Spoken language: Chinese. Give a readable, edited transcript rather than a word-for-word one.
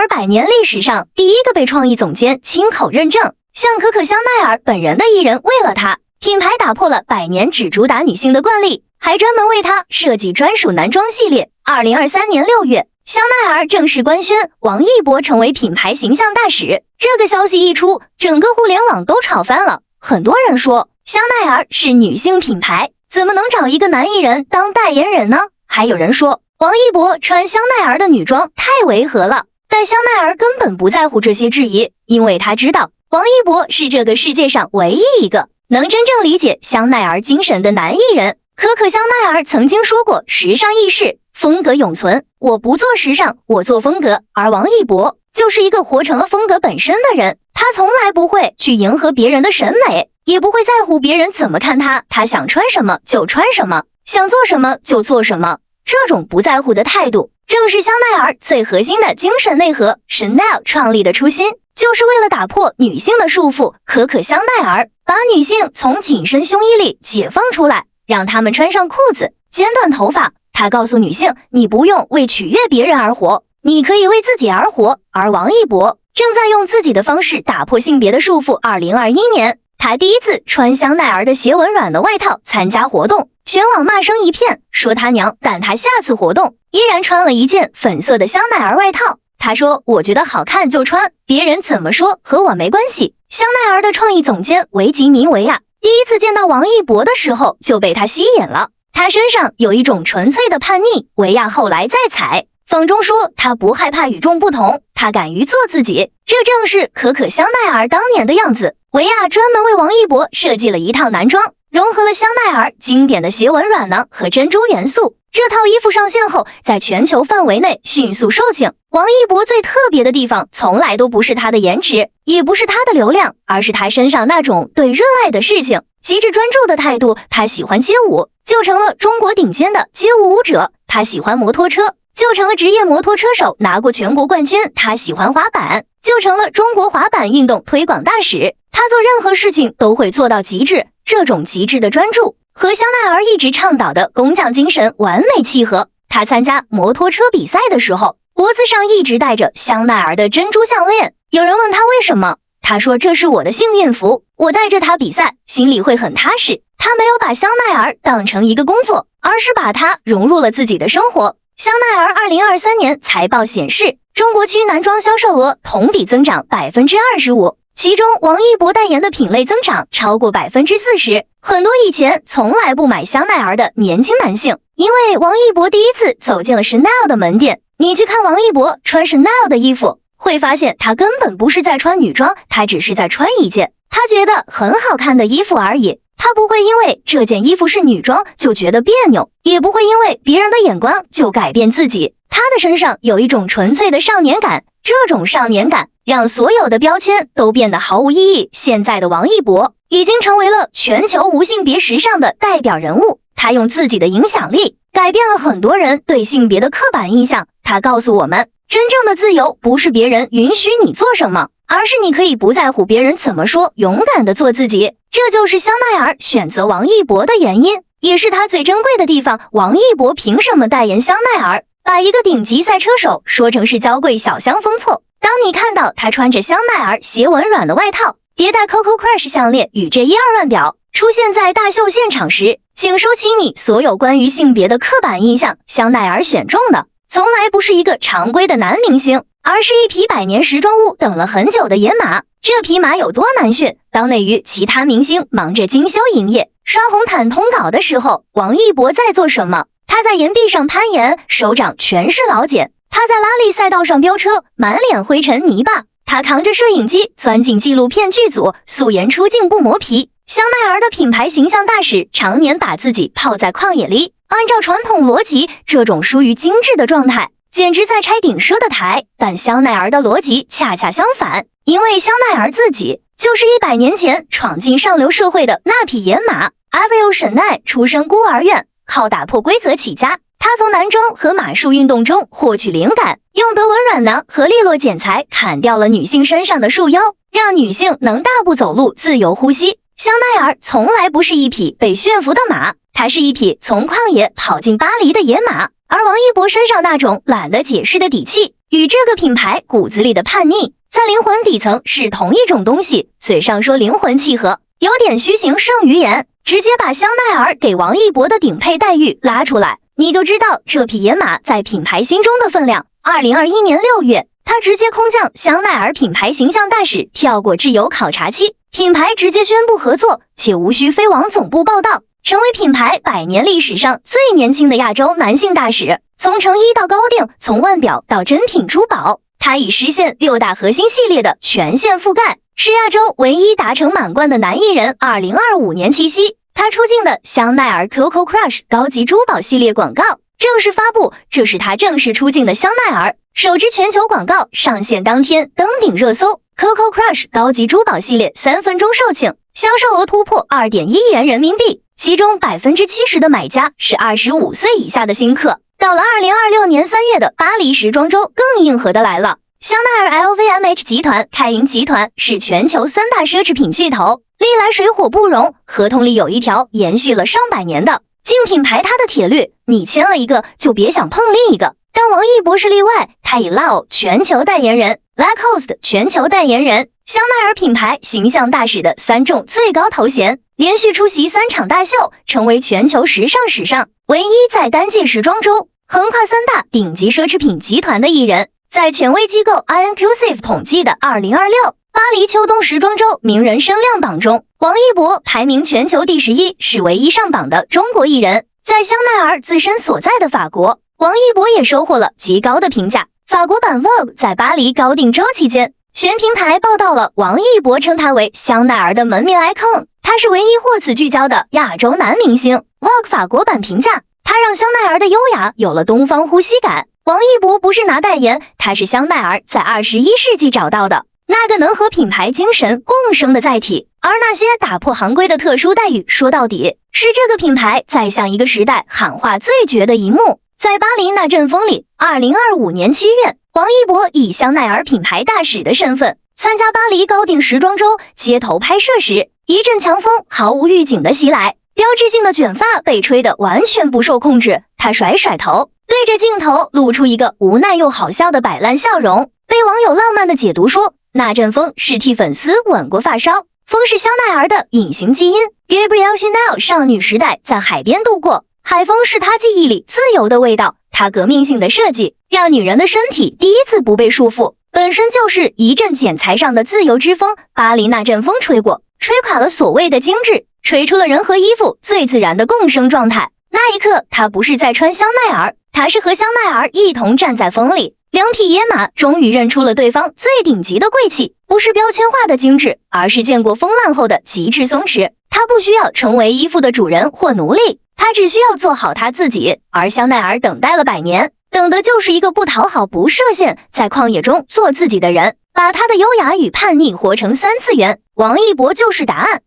而100年历史上第一个被创意总监亲口认证，像可可香奈儿本人的艺人为了他，品牌打破了100年只主打女性的惯例，还专门为他设计专属男装系列。2023年6月，香奈儿正式官宣王一博成为品牌形象大使。这个消息一出，整个互联网都吵翻了。很多人说香奈儿是女性品牌，怎么能找一个男艺人当代言人呢？还有人说王一博穿香奈儿的女装太违和了，但香奈儿根本不在乎这些质疑，因为他知道王一博是这个世界上唯一一个能真正理解香奈儿精神的男艺人。可可香奈儿曾经说过，时尚易逝，风格永存，我不做时尚，我做风格。而王一博就是一个活成了风格本身的人，他从来不会去迎合别人的审美，也不会在乎别人怎么看他，他想穿什么就穿什么，想做什么就做什么。这种不在乎的态度，正是香奈儿最核心的精神内核。Chanel 创立的初心，就是为了打破女性的束缚。可可香奈儿把女性从紧身胸衣里解放出来，让她们穿上裤子，剪短头发。他告诉女性，你不用为取悦别人而活，你可以为自己而活。而王一博正在用自己的方式打破性别的束缚。2021年，他第一次穿香奈儿的斜纹软的外套参加活动，全网骂声一片，说他娘。但他下次活动依然穿了一件粉色的香奈儿外套。他说，我觉得好看就穿，别人怎么说和我没关系。香奈儿的创意总监维吉尼·维亚第一次见到王一博的时候就被他吸引了，他身上有一种纯粹的叛逆。维亚后来在采访中说，他不害怕与众不同，他敢于做自己，这正是可可香奈儿当年的样子。维亚专门为王一博设计了一套男装，融合了香奈儿经典的斜纹软囊和珍珠元素。这套衣服上线后，在全球范围内迅速售罄。王一博最特别的地方，从来都不是他的颜值，也不是他的流量，而是他身上那种对热爱的事情极致专注的态度。他喜欢街舞，就成了中国顶尖的街舞舞者；他喜欢摩托车，就成了职业摩托车手，拿过全国冠军；他喜欢滑板，就成了中国滑板运动推广大使。他做任何事情都会做到极致，这种极致的专注和香奈儿一直倡导的工匠精神完美契合。他参加摩托车比赛的时候，脖子上一直戴着香奈儿的珍珠项链。有人问他为什么，他说，这是我的幸运符，我带着它比赛，心里会很踏实。他没有把香奈儿当成一个工作，而是把它融入了自己的生活。香奈儿2023年财报显示，中国区男装销售额同比增长 25%， 其中王一博代言的品类增长超过 40%。 很多以前从来不买香奈儿的年轻男性，因为王一博第一次走进了 Chanel 的门店，你去看王一博穿 Chanel 的衣服，会发现他根本不是在穿女装，他只是在穿一件他觉得很好看的衣服而已。他不会因为这件衣服是女装就觉得别扭，也不会因为别人的眼光就改变自己。他的身上有一种纯粹的少年感，这种少年感让所有的标签都变得毫无意义。现在的王一博已经成为了全球无性别时尚的代表人物，他用自己的影响力改变了很多人对性别的刻板印象。他告诉我们，真正的自由不是别人允许你做什么，而是你可以不在乎别人怎么说，勇敢地做自己。这就是香奈儿选择王一博的原因，也是他最珍贵的地方。王一博凭什么代言香奈儿？把一个顶级赛车手说成是娇贵小香风错。当你看到他穿着香奈儿斜纹软的外套，迭代 Coco Crush 项链与 J12腕表出现在大秀现场时，请收起你所有关于性别的刻板印象。香奈儿选中的从来不是一个常规的男明星，而是一匹100年时装屋等了很久的野马。这匹马有多难驯？当内娱其他明星忙着精修营业、刷红毯通稿的时候，王一博在做什么？他在岩壁上攀岩，手掌全是老茧；他在拉力赛道上飙车，满脸灰尘泥巴；他扛着摄影机钻进纪录片剧组，素颜出镜不磨皮。香奈儿的品牌形象大使常年把自己泡在旷野里，按照传统逻辑，这种疏于精致的状态简直在拆顶奢的台。但香奈儿的逻辑恰恰相反，因为香奈儿自己就是100年前闯进上流社会的那匹野马。艾薇·沈奈出身孤儿院，靠打破规则起家。他从男装和马术运动中获取灵感，用德纹软囊和利落剪裁砍掉了女性身上的束腰，让女性能大步走路，自由呼吸。香奈儿从来不是一匹被驯服的马，它是一匹从旷野跑进巴黎的野马。而王一博身上那种懒得解释的底气，与这个品牌骨子里的叛逆在灵魂底层是同一种东西，嘴上说灵魂契合，有点虚情胜于言，直接把香奈儿给王一博的顶配待遇拉出来，你就知道这匹野马在品牌心中的分量。2021年6月，他直接空降香奈儿品牌形象大使，跳过质油考察期，品牌直接宣布合作，且无需飞往总部报道，成为品牌100年历史上最年轻的亚洲男性大使。从成衣到高定，从腕表到珍品珠宝，他已实现6大核心系列的全线覆盖，是亚洲唯一达成满贯的男艺人。2025年七夕，他出镜的香奈儿 Coco Crush 高级珠宝系列广告正式发布，这是他正式出镜的香奈儿首支全球广告，上线当天登顶热搜。Coco Crush 高级珠宝系列3分钟售罄，销售额突破2.1亿元人民币，其中70%的买家是25岁以下的新客。到了2026年3月的巴黎时装周，更硬核的来了。香奈儿 LVMH 集团、开云集团是全球3大奢侈品巨头，历来水火不容，合同里有一条延续了上百年的竞品排他的铁律，你签了一个就别想碰另一个。但王一博是例外，他以 Lao 全球代言人、Lacoste 全球代言人、香奈儿品牌形象大使的3重最高头衔，连续出席3场大秀，成为全球时尚史上唯一在单届时装周横跨3大顶级奢侈品集团的艺人。在权威机构 INCUSIve 统计的2026巴黎秋冬时装周名人声量榜中，王一博排名全球第11，是唯一上榜的中国艺人。在香奈儿自身所在的法国，王一博也收获了极高的评价。法国版 Vogue 在巴黎高定周期间，全平台报道了王一博，称他为香奈儿的门面 icon， 他是唯一获此聚焦的亚洲男明星。Vogue 法国版评价，他让香奈儿的优雅有了东方呼吸感。王一博不是拿代言，他是香奈儿在21世纪找到的那个能和品牌精神共生的载体。而那些打破行规的特殊待遇，说到底是这个品牌在向一个时代喊话最绝的一幕。在巴黎那阵风里，2025年7月，王一博以香奈儿品牌大使的身份参加巴黎高定时装周街头拍摄时，一阵强风毫无预警的袭来，标志性的卷发被吹得完全不受控制，他甩甩头，对着镜头露出一个无奈又好笑的摆烂笑容，被网友浪漫的解读说，那阵风是替粉丝吻过发梢，风是香奈儿的隐形基因。 Gabrielle Chanel 少女时代在海边度过，海风是她记忆里自由的味道，她革命性的设计让女人的身体第一次不被束缚，本身就是一阵剪裁上的自由之风。巴黎那阵风吹过，吹垮了所谓的精致，吹出了人和衣服最自然的共生状态。那一刻，她不是在穿香奈儿，她是和香奈儿一同站在风里。两匹野马终于认出了对方最顶级的贵气，不是标签化的精致，而是见过风浪后的极致松弛。他不需要成为衣服的主人或奴隶，他只需要做好他自己。而香奈儿等待了100年，等的就是一个不讨好、不设限，在旷野中做自己的人，把他的优雅与叛逆活成3次元。王一博就是答案。